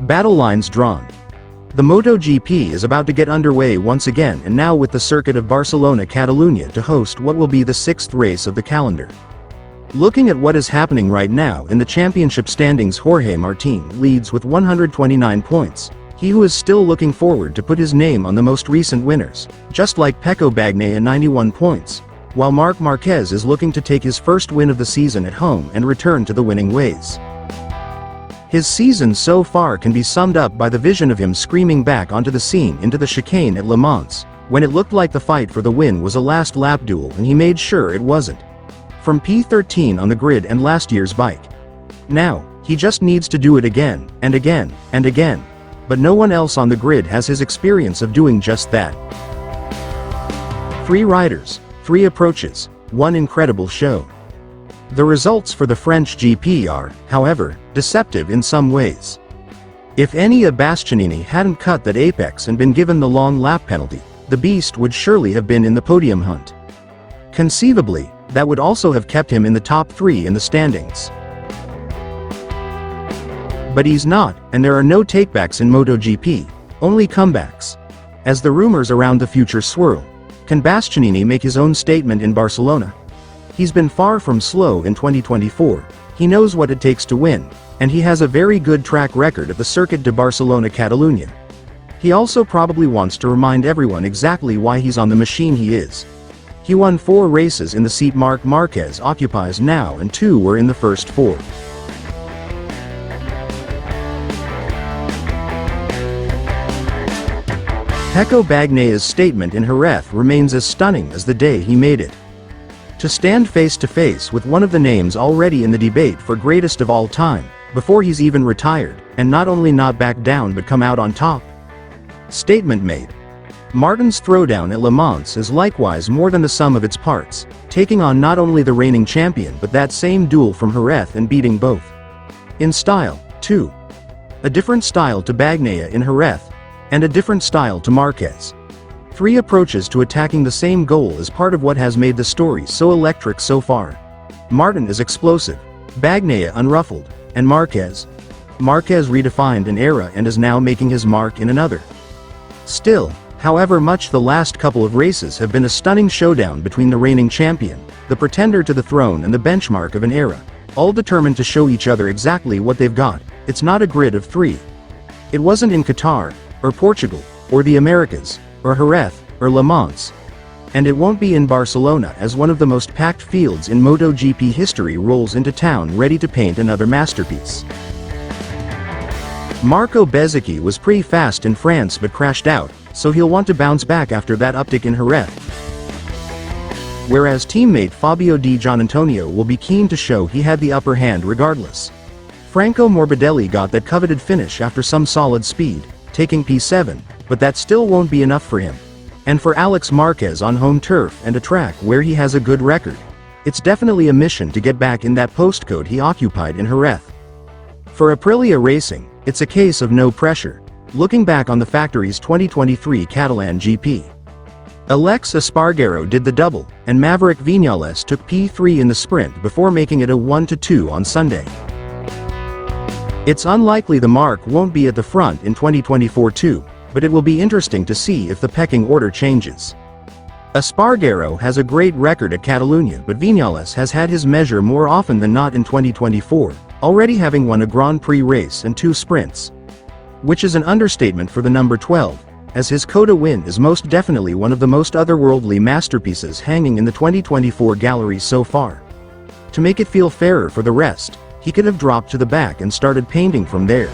Battle lines drawn. The MotoGP is about to get underway once again, and now with the circuit of Barcelona Catalunya to host what will be the 6th race of the calendar. Looking at what is happening right now in the championship standings, Jorge Martin leads with 129 points. He who is still looking forward to put his name on the most recent winners, just like Pecco Bagnaia 91 points, while Marc Marquez is looking to take his first win of the season at home and return to the winning ways. His season so far can be summed up by the vision of him screaming back onto the scene into the chicane at Le Mans, when it looked like the fight for the win was a last lap duel and he made sure it wasn't. From P13 on the grid and last year's bike. Now, he just needs to do it again, and again, and again. But no one else on the grid has his experience of doing just that. 3 riders, 3 approaches, 1 incredible show. The results for the French GP are, however, deceptive in some ways. If Enea Bastianini hadn't cut that apex and been given the long lap penalty, the beast would surely have been in the podium hunt. Conceivably, that would also have kept him in the top 3 in the standings. But he's not, and there are no takebacks in MotoGP, only comebacks. As the rumors around the future swirl, can Bastianini make his own statement in Barcelona? He's been far from slow in 2024, he knows what it takes to win, and he has a very good track record at the Circuit de Barcelona Catalunya. He also probably wants to remind everyone exactly why he's on the machine he is. He won 4 races in the seat Marc Marquez occupies now, and 2 were in the first 4. Pecco Bagnaia's statement in Jerez remains as stunning as the day he made it. To stand face to face with one of the names already in the debate for greatest of all time, before he's even retired, and not only not back down but come out on top. Statement made. Martin's throwdown at Le Mans is likewise more than the sum of its parts, taking on not only the reigning champion but that same duel from Jerez and beating both. In style, too. A different style to Bagnaia in Jerez, and a different style to Marquez. 3 approaches to attacking the same goal is part of what has made the story so electric so far. Martin is explosive, Bagnaia unruffled, and Marquez redefined an era and is now making his mark in another. Still, however much the last couple of races have been a stunning showdown between the reigning champion, the pretender to the throne and the benchmark of an era, all determined to show each other exactly what they've got. It's not a grid of 3. It wasn't in Qatar, or Portugal, or the Americas, or Jerez, or Le Mans. And it won't be in Barcelona, as one of the most packed fields in MotoGP history rolls into town ready to paint another masterpiece. Marco Bezzecchi was pretty fast in France but crashed out, so he'll want to bounce back after that uptick in Jerez. Whereas teammate Fabio Di Giannantonio will be keen to show he had the upper hand regardless. Franco Morbidelli got that coveted finish after some solid speed, taking P7, but that still won't be enough for him. And for Alex Marquez on home turf and a track where he has a good record, it's definitely a mission to get back in that postcode he occupied in Jerez. For Aprilia Racing, it's a case of no pressure, looking back on the factory's 2023 Catalan GP. Alex Espargaro did the double, and Maverick Viñales took P3 in the sprint before making it a 1-2 on Sunday. It's unlikely the Marc won't be at the front in 2024 too, but it will be interesting to see if the pecking order changes. Espargaro has a great record at Catalunya, but Viñales has had his measure more often than not in 2024, already having won a Grand Prix race and 2 sprints. Which is an understatement for the number 12, as his COTA win is most definitely one of the most otherworldly masterpieces hanging in the 2024 gallery so far. To make it feel fairer for the rest, he could have dropped to the back and started painting from there.